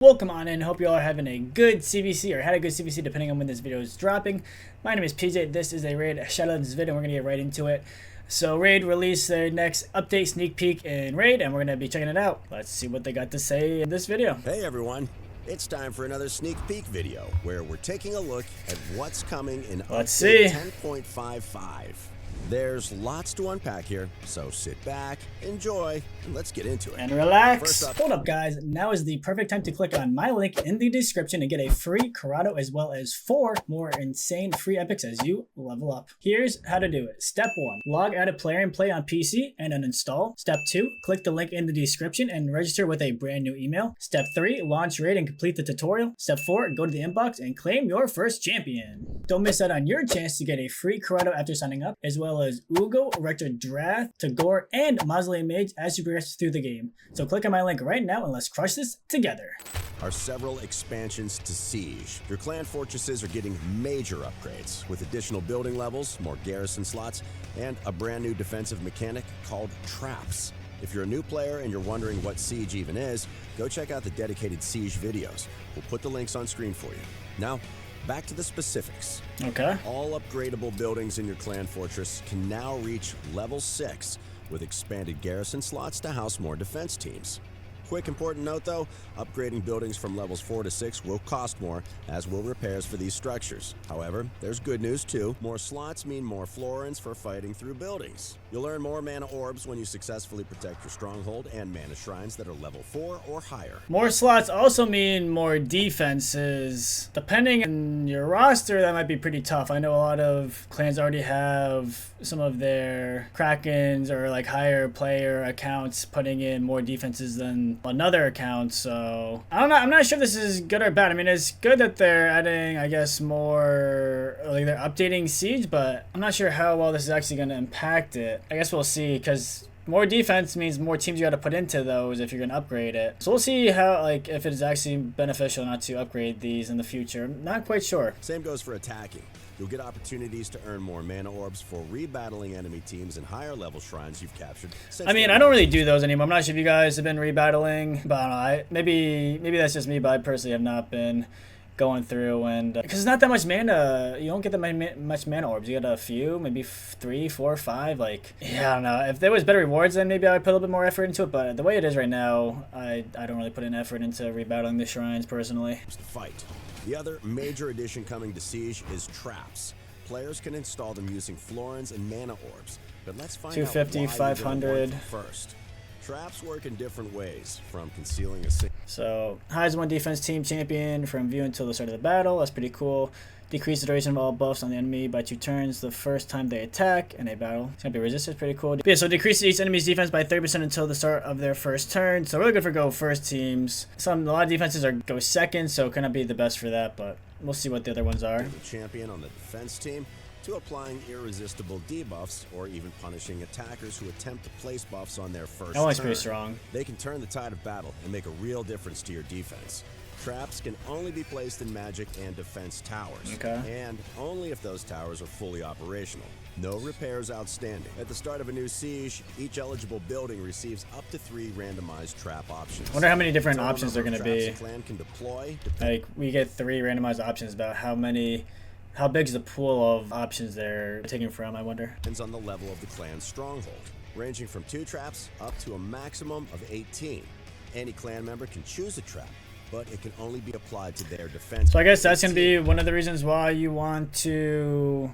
Welcome on in. Hope you all are having a good CVC or had a good CVC depending on when this video is dropping. My name is PJ. This is a raid. Shout out this video and we're going to get right into it. So Raid released their next update sneak peek in Raid and we're going to be checking it out. Let's see what they got to say in this video. Hey everyone. It's time for another sneak peek video where we're taking a look at what's coming in update 10.55. There's lots to unpack here, so sit back, enjoy, and let's get into it. And relax. Hold up, guys. Now is the perfect time to click on my link in the description and get a free Karato as well as 4 more insane free epics as you level up. Here's how to do it. Step 1. Log out a player and play on PC and uninstall. Step 2. Click the link in the description and register with a brand new email. Step 3. Launch Raid and complete the tutorial. Step 4. Go to the inbox and claim your first champion. Don't miss out on your chance to get a free Karato after signing up, as well as Uugo, Rector Drath, Tagoar, and Mausoleum Mage as you progress through the game. So click on my link right now and let's crush this together. Are several expansions to Siege. Your clan fortresses are getting major upgrades with additional building levels, more garrison slots, and a brand new defensive mechanic called traps. If you're a new player and you're wondering what Siege even is, go check out the dedicated Siege videos. We'll put the links on screen for you. Now, back to the specifics. Okay. All upgradable buildings in your clan fortress can now reach level 6 with expanded garrison slots to house more defense teams. Quick important note though, upgrading buildings from levels 4 to 6 will cost more, as will repairs for these structures. However, there's good news too. More slots mean more florins for fighting through buildings. You'll earn more mana orbs when you successfully protect your stronghold and mana shrines that are level 4 or higher. More slots also mean more defenses. Depending on your roster, that might be pretty tough. I know a lot of clans already have some of their Krakens or like higher player accounts putting in more defenses than another account, so I don't know. I'm not sure if this is good or bad. I mean, it's good that they're adding, I guess, more, like they're updating Siege, but I'm not sure how well this is actually going to impact it. I guess we'll see, because more defense means more teams you got to put into those if you're going to upgrade it. So we'll see how, like, if it's actually beneficial not to upgrade these in the future. I'm not quite sure. Same goes for attacking. You'll get opportunities to earn more mana orbs for rebattling enemy teams and higher level shrines you've captured. I mean, I don't really do those anymore. I'm not sure if you guys have been rebattling, but I don't know, maybe that's just me, but I personally have not been going through, and because it's not that much mana. You don't get that much mana orbs. You get a few, maybe 3, 4, 5. Like, yeah, I don't know. If there was better rewards, then maybe I would put a little bit more effort into it, but the way it is right now, I don't really put in effort into rebattling the shrines personally. The fight. The other major addition coming to Siege is traps. Players can install them using florins and mana orbs, but let's find 250, out why 500 first. Traps work in different ways, from concealing a So, hides one defense team champion from view until the start of the battle. That's pretty cool. Decrease the duration of all buffs on the enemy by 2 turns the first time they attack in a battle. It's gonna be resisted, pretty cool. But yeah, so decrease each enemy's defense by 30% until the start of their first turn. So really good for go first teams. A lot of defenses are go second, so it cannot be the best for that, but we'll see what the other ones are. The champion on the defense team to applying irresistible debuffs or even punishing attackers who attempt to place buffs on their first that one's turn. pretty strong. They can turn the tide of battle and make a real difference to your defense. Traps can only be placed in magic and defense towers, and only if those towers are fully operational. No repairs outstanding. At the start of a new siege, each eligible building receives up to 3 randomized trap options. I wonder how many different options they're going to be. Clan can deploy. Like, we get 3 randomized options, about how big is the pool of options they're taking from, I wonder. Depends on the level of the clan's stronghold, ranging from 2 traps up to a maximum of 18. Any clan member can choose a trap, but it can only be applied to their defense. So I guess that's going to be one of the reasons why you want to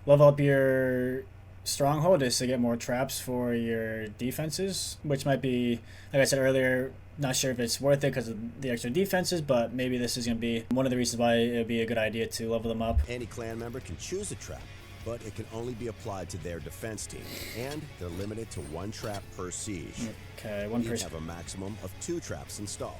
level up your stronghold, is to get more traps for your defenses, which might be, like I said earlier, not sure if it's worth it because of the extra defenses, but maybe this is going to be one of the reasons why it would be a good idea to level them up. Any clan member can choose a trap, but it can only be applied to their defense team, and they're limited to 1 trap per siege. Okay, 1 per. Each have a maximum of 2 traps installed.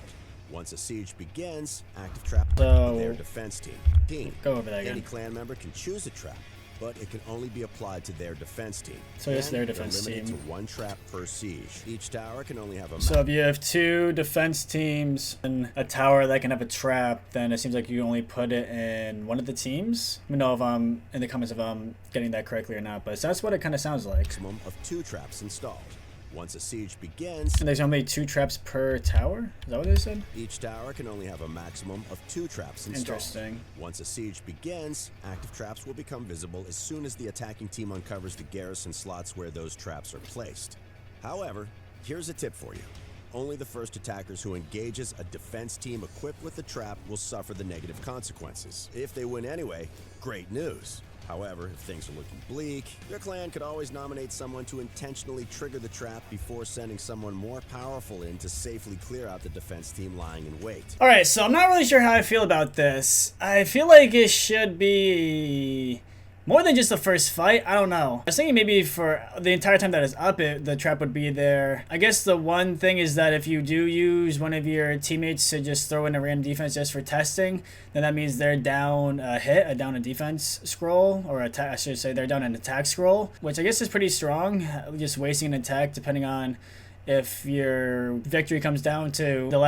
Once a siege begins, active trap So, their defense team. Go over that again. Any clan member can choose a trap, but it can only be applied to their defense team. So it's their defense limited team. to 1 trap per siege. Each tower can only have a. So if you have 2 defense teams and a tower that can have a trap, then it seems like you only put it in one of the teams. Let me know if I'm in the comments if I'm getting that correctly or not, but that's what it kind of sounds like. Maximum of 2 traps installed. Once a siege begins, And there's only 2 traps per tower? Is that what they said? each tower can only have a maximum of 2 traps installed. Interesting. Once a siege begins, active traps will become visible as soon as the attacking team uncovers the garrison slots where those traps are placed. However, here's a tip for you. Only the first attackers who engages a defense team equipped with the trap will suffer the negative consequences. If they win anyway, great news. However, if things are looking bleak, your clan could always nominate someone to intentionally trigger the trap before sending someone more powerful in to safely clear out the defense team lying in wait. Alright, so I'm not really sure how I feel about this. I feel like it should be more than just the first fight. I don't know. I was thinking maybe for the entire time that it's up, the trap would be there. I guess the one thing is that if you do use one of your teammates to just throw in a random defense just for testing, then that means they're down a down a defense scroll, or I should say they're down an attack scroll, which I guess is pretty strong. Just wasting an attack depending on if your victory comes down to the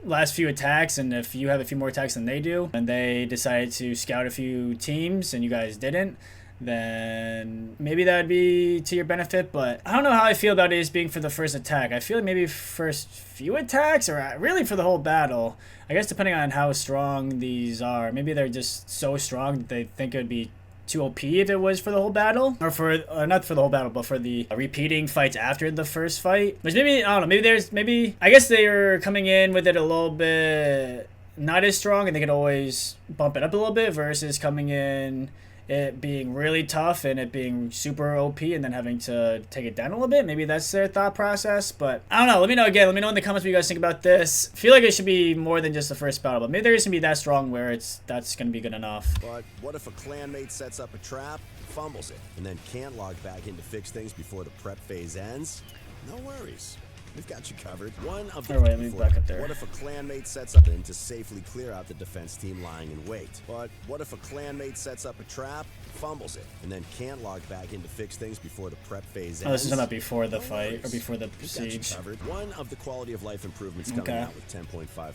last few attacks, and if you have a few more attacks than they do, and they decided to scout a few teams and you guys didn't, then maybe that would be to your benefit. But I don't know how I feel about it as being for the first attack. I feel like maybe first few attacks, or really for the whole battle. I guess depending on how strong these are. Maybe they're just so strong that they think it would be too OP if it was for the whole battle, or for not for the whole battle, but for the repeating fights after the first fight. Which maybe, I don't know, maybe I guess they're coming in with it a little bit not as strong, and they could always bump it up a little bit, versus coming in it being really tough and it being super OP and then having to take it down a little bit. Maybe that's their thought process, but I don't know. Let me know again. Let me know in the comments what you guys think about this. I feel like it should be more than just the first battle, but maybe there isn't be that strong where that's going to be good enough. But what if a clanmate sets up a trap, fumbles it, and then can't log back in to fix things before the prep phase ends? No worries. We've got you covered. One of the wait, let me back up there. What if a clanmate sets up in to safely clear out the defense team lying in wait? But what if a clanmate sets up a trap, fumbles it, and then can't log back in to fix things before the prep phase ends? Oh, this is not before the fight, or before the We've siege. got you covered. One of the quality of life improvements coming out with 10.55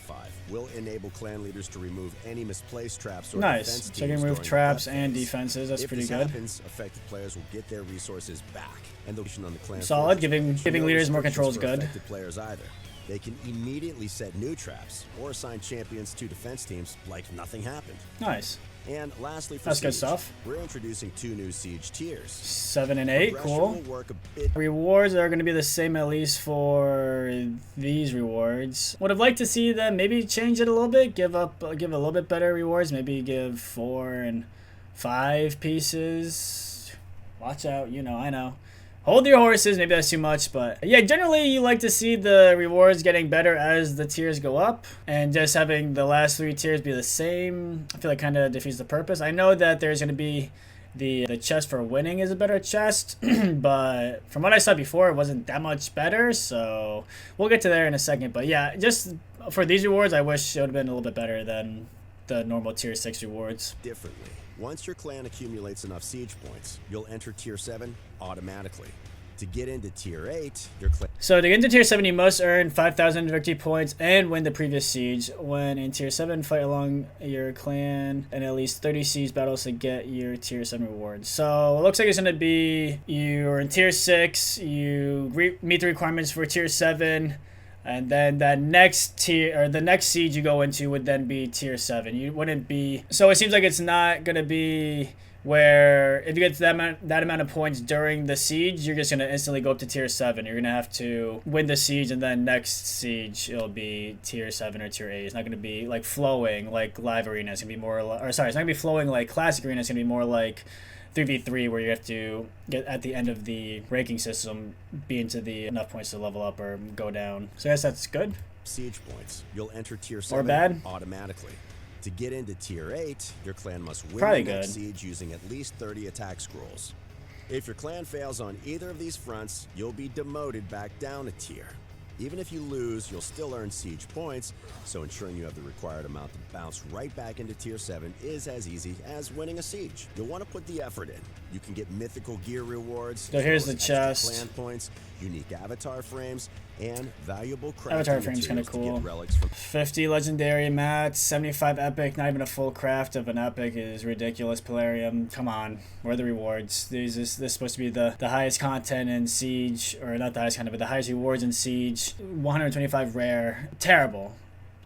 will enable clan leaders to remove any misplaced traps or Nice. defense So you teams can remove during the traps prep and phase. defenses. That's If pretty this good. happens, affected players will get their resources back, and the on the clan Solid. fortress. Giving No leaders more control is restrictions for good. affected players either. They can immediately set new traps or assign champions to defense teams like nothing happened. Nice. And lastly, for That's good siege, stuff. we're introducing 2 new siege tiers. 7 and 8. Progression Cool. will work a bit. Rewards are going to be the same, at least for these rewards. Would have liked to see them maybe change it a little bit, give a little bit better rewards, maybe give 4 and 5 pieces. Watch out, I know. Hold your horses, maybe that's too much, but yeah, generally you like to see the rewards getting better as the tiers go up, and just having the last 3 tiers be the same, I feel like kind of defeats the purpose. I know that there's going to be the chest for winning is a better chest, but from what I saw before, it wasn't that much better, so we'll get to there in a second. But yeah, just for these rewards, I wish it would have been a little bit better than the normal tier 6 rewards. Differently. Once your clan accumulates enough siege points, you'll enter tier 7 automatically. To get into tier 8, your clan... So to get into tier 7, you must earn 5,000 victory points and win the previous siege. When in tier 7, fight along your clan and at least 30 siege battles to get your tier 7 rewards. So it looks like it's going to be you're in tier 6, you meet the requirements for tier 7, and then that next tier, or the next siege you go into would then be tier 7. You wouldn't be... So it seems like it's not going to be where if you get to that amount of points during the siege, you're just going to instantly go up to tier 7. You're going to have to win the siege, and then next siege, it'll be tier 7 or tier 8. It's not going to be like flowing like live arena. It's going to be more... Or sorry, it's not going to be flowing like classic arena. It's going to be more like 3v3, where you have to get at the end of the ranking system be into the enough points to level up or go down. So I guess that's good. Siege points. You'll enter tier 7 bad. automatically. To get into tier 8, your clan must win Probably the next good. siege using at least 30 attack scrolls. If your clan fails on either of these fronts, you'll be demoted back down a tier. Even if you lose, you'll still earn siege points, so ensuring you have the required amount to bounce right back into tier 7 is as easy as winning a siege. You'll want to put the effort in. You can get mythical gear rewards, So here's the as well as extra chest. clan points, unique avatar frames, and valuable crafting Avatar frame's kind of materials to cool. get relics from 50 legendary mats, 75 epic, not even a full craft of an epic is ridiculous. Polarium, come on, where are the rewards? This is supposed to be the highest content in Siege, or not the highest content, but the highest rewards in Siege. 125 rare, terrible.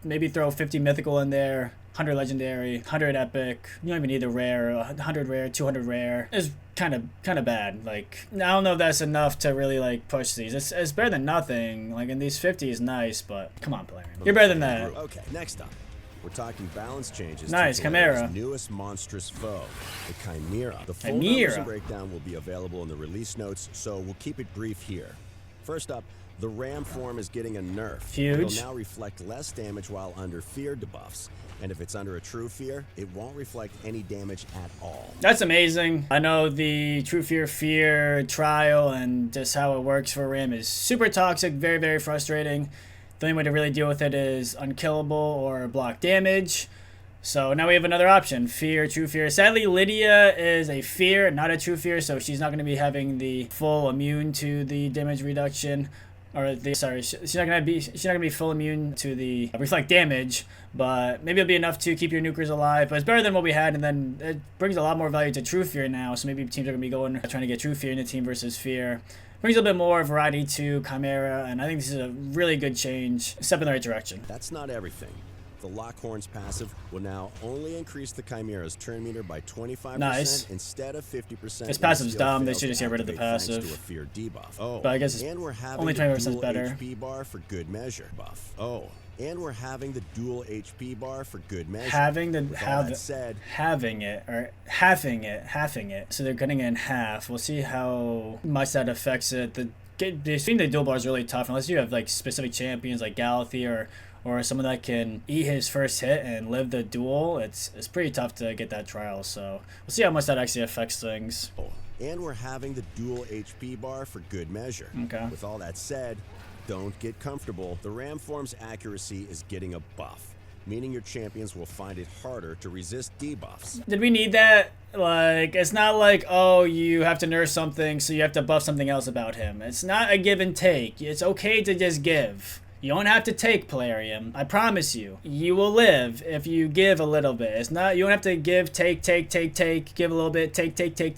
Maybe throw 50 mythical in there, 100 legendary, 100 epic. You don't even need the rare, 100 rare, 200 rare. It's kind of bad. Like, I don't know if that's enough to really like push these. It's better than nothing. Like, in these 50 is nice, but come on, player. You're better than that. Okay, next up, we're talking balance changes. Nice, to Chimera. newest monstrous foe, the Chimera. The full Chimera. numbers and breakdown will be available in the release notes, so we'll keep it brief here. First up, the Ram form is getting a nerf. Huge. It'll now reflect less damage while under fear debuffs. And if it's under a true fear, it won't reflect any damage at all. That's amazing. I know the True Fear trial and just how it works for Ram is super toxic, very, very frustrating. The only way to really deal with it is unkillable or block damage. So now we have another option, Fear, True Fear. Sadly, Lydia is a Fear, not a True Fear, so she's not going to be having the full immune to the damage reduction. Or the she's not gonna be full immune to the reflect damage, but maybe it'll be enough to keep your nukers alive. But it's better than what we had, and then it brings a lot more value to True Fear now. So maybe teams are gonna be trying to get True Fear in the team versus Fear. Brings a little bit more variety to Chimera, and I think this is a really good change, step in the right direction. That's not everything. The Lockhorn's passive will now only increase the Chimera's turn meter by 25% Nice. instead of 50%. This passive's dumb. They should just get rid of the passive. To a fear debuff. Oh, but I guess it's and we're having only 20% better. HP bar for good measure buff. Oh, and we're having the dual HP bar for good measure. Having it. So they're cutting it in half. We'll see how much that affects it. Seeing the dual bar is really tough unless you have like specific champions like Galathea or someone that can eat his first hit and live the duel. It's pretty tough to get that trial, so we'll see how much that actually affects things. And we're having the dual HP bar for good measure. Okay. With all that said, don't get comfortable. The Ram form's accuracy is getting a buff, meaning your champions will find it harder to resist debuffs. Did we need that? Like, it's not like, oh, you have to nerf something, so you have to buff something else about him. It's not a give and take. It's okay to just give. You don't have to take, Polarium. I promise you. You will live if you give a little bit. It's not, you don't have to give, take, give a little bit, take. It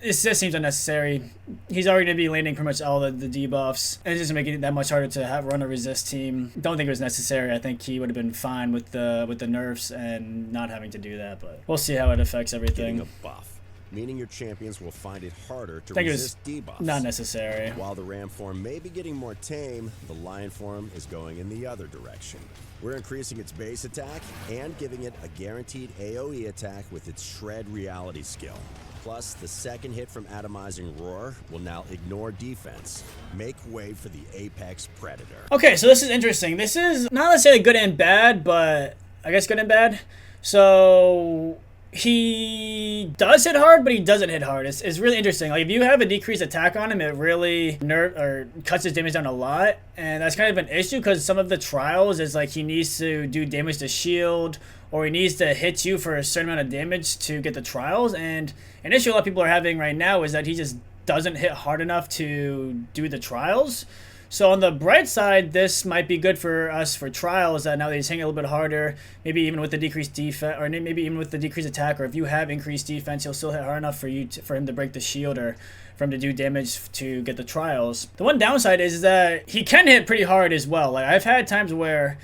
just seems unnecessary. He's already going to be landing pretty much all the debuffs. And it's just making it that much harder to run a resist team. Don't think it was necessary. I think he would have been fine with the nerfs and not having to do that, but we'll see how it affects everything. Getting a buff, meaning your champions will find it harder to think resist debuffs. Not necessary. While the Ram form may be getting more tame, the Lion form is going in the other direction. We're increasing its base attack and giving it a guaranteed AoE attack with its Shred Reality skill. Plus, the second hit from Atomizing Roar will now ignore defense. Make way for the Apex Predator. Okay, so this is interesting. This is not necessarily good and bad, but I guess good and bad. So he does hit hard, but he doesn't hit hard. It's really interesting. Like, if you have a decreased attack on him, it really cuts his damage down a lot, and that's kind of an issue because some of the trials is like he needs to do damage to shield, or he needs to hit you for a certain amount of damage to get the trials. And an issue a lot of people are having right now is that he just doesn't hit hard enough to do the trials. So on the bright side, this might be good for us for trials, that now that he's hitting a little bit harder, maybe even with the decreased defense, or maybe even with the decreased attack, or if you have increased defense, he'll still hit hard enough for him to break the shield, or for him to do damage to get the trials. The one downside is that he can hit pretty hard as well. Like, I've had times where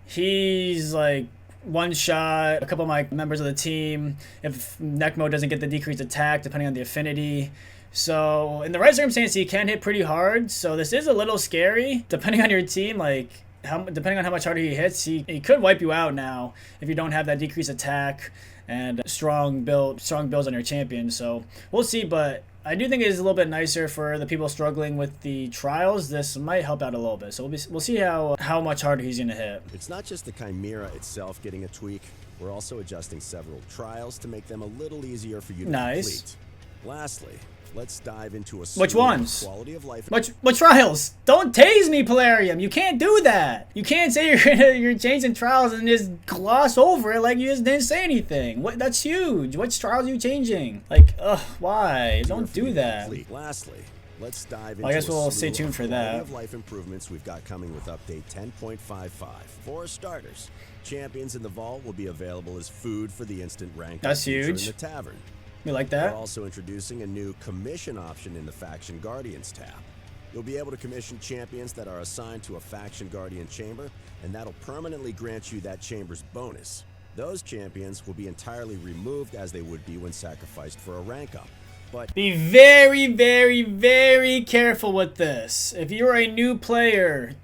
he's like one shot a couple of my members of the team if Necmo doesn't get the decreased attack, depending on the affinity. So in the right circumstance, he can hit pretty hard. So this is a little scary, depending on your team. Like, depending on how much harder he hits, he could wipe you out now if you don't have that decreased attack and strong builds on your champion. So we'll see, but I do think it is a little bit nicer for the people struggling with the trials. This might help out a little bit. So we'll see how much harder he's gonna hit. It's not just the Chimera itself getting a tweak. We're also adjusting several trials to make them a little easier for you to complete. Lastly, let's dive into a which ones? Quality of life. What trials? Don't tase me, Polarium. You can't do that. You can't say you're changing trials and just gloss over it like you just didn't say anything. That's huge. Which trials are you changing? Like, why? Don't do that. Lastly, Let's dive Well, I guess into a we'll slew stay tuned of for quality that. of life improvements we've got coming with update 10.55. For starters, champions in the vault will be available as food for the instant rank That's feature huge. in the tavern. We like We're that. also introducing a new commission option in the Faction Guardians tab. You'll be able to commission champions that are assigned to a Faction Guardian chamber, and that'll permanently grant you that chamber's bonus. Those champions will be entirely removed as they would be when sacrificed for a rank up. But Be very, very, very careful with this. If you're a new player,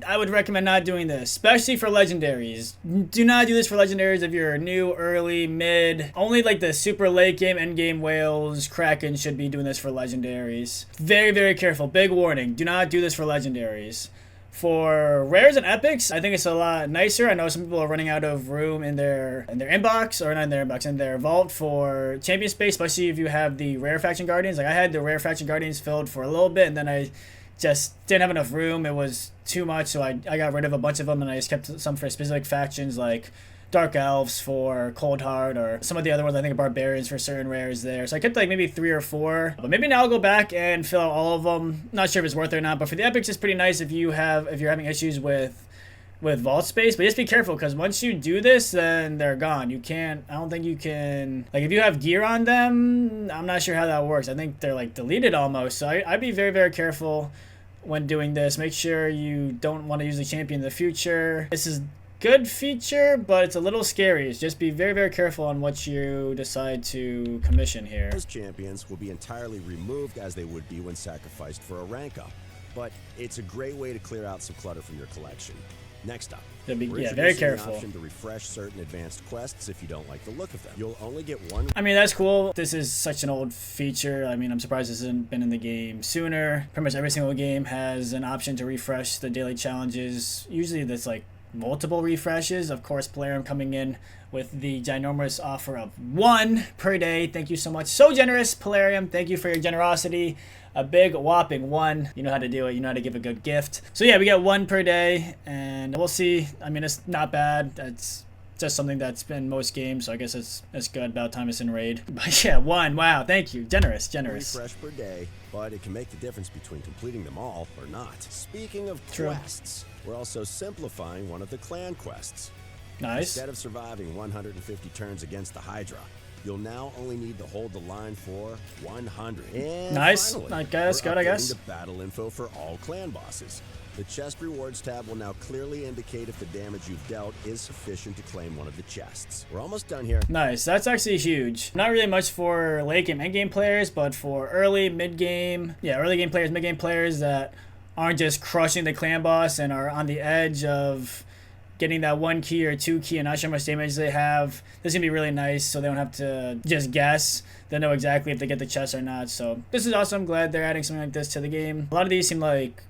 I would recommend not doing this, especially for legendaries. Do not do this for legendaries if you're new, early, mid. Only like the super late game, end game whales, kraken should be doing this for legendaries. Very, very careful. Big warning. Do not do this for legendaries. For rares and epics, I think it's a lot nicer. I know some people are running out of room in their inbox, or not in their inbox, in their vault for champion space, especially if you have the rare faction guardians. Like I had the rare faction guardians filled for a little bit, and then I just didn't have enough room. It was too much, so I got rid of a bunch of them, and I just kept some for specific factions like Dark Elves for Cold Heart, or some of the other ones, I think Barbarians for certain rares there. So I kept like maybe 3 or 4. But maybe now I'll go back and fill out all of them. Not sure if it's worth it or not, but for the epics it's pretty nice if you're having issues with vault space. But just be careful, because once you do this, then they're gone. I don't think you can, like if you have gear on them, I'm not sure how that works. I think they're like deleted almost. So I'd be very, very careful when doing this. Make sure you don't want to use the champion in the future. This is good feature, but it's a little scary. Just be very, very careful on what you decide to commission here. those champions will be entirely removed as they would be when sacrificed for a rank up. But it's a great way to clear out some clutter from your collection. Next up, Yeah, we're very introducing careful. the option to refresh certain advanced quests if you don't like the look of them. You'll only get one. I mean, that's cool. This is such an old feature. I mean, I'm surprised this hasn't been in the game sooner. Pretty much every single game has an option to refresh the daily challenges. Usually that's like multiple refreshes. Of course, Polarium coming in with the ginormous offer of 1 per day. Thank you so much. So generous, Polarium. Thank you for your generosity. A big whopping 1. You know how to do it. You know how to give a good gift. So yeah, we got 1 per day, and we'll see. I mean, it's not bad. That's just something that's been most games, so I guess it's good. About time it's in raid. But yeah, 1. Wow, thank you. Generous. Refresh per day, but it can make the difference between completing them all or not. Speaking of True. quests, we're also simplifying one of the clan quests. Nice. Instead of surviving 150 turns against the Hydra, you'll now only need to hold the line for 100. And Nice. finally, I guess. we're Good, I updating guess. the battle info for all clan bosses. The chest rewards tab will now clearly indicate if the damage you've dealt is sufficient to claim one of the chests. We're almost done here. Nice. That's actually huge. Not really much for late game, end game players, but for early, mid game, early game players, mid game players that aren't just crushing the clan boss and are on the edge of getting that 1 key or 2 key and not sure how much damage they have. This is gonna be really nice, so they don't have to just guess. They know exactly if they get the chest or not. So this is awesome. I'm glad they're adding something like this to the game. A lot of these seem like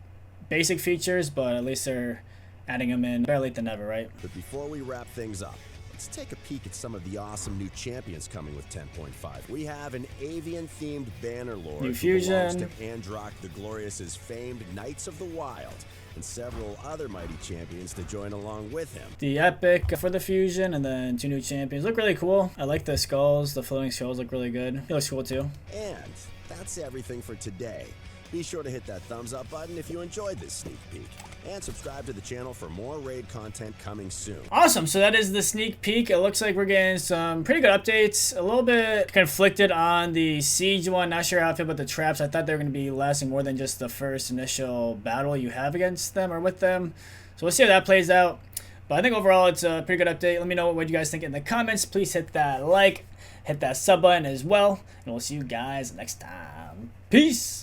basic features, but at least they're adding them in. Better late than never, right? But before we wrap things up, let's take a peek at some of the awesome new champions coming with 10.5. We have an avian-themed banner lord New who fusion. belongs to Androck the Glorious's famed Knights of the Wild, and several other mighty champions to join along with him. The epic for the fusion, and then 2 new champions. Look really cool. I like the skulls. The floating skulls look really good. It looks cool too. And that's everything for today. Be sure to hit that thumbs up button if you enjoyed this sneak peek, and subscribe to the channel for more raid content coming soon. Awesome. So that is the sneak peek. It looks like we're getting some pretty good updates. A little bit conflicted on the siege one. Not sure how I feel about the traps. I thought they were going to be lasting more than just the first initial battle you have against them or with them. So we'll see how that plays out. But I think overall it's a pretty good update. Let me know what you guys think in the comments. Please hit that like, hit that sub button as well. And we'll see you guys next time. Peace.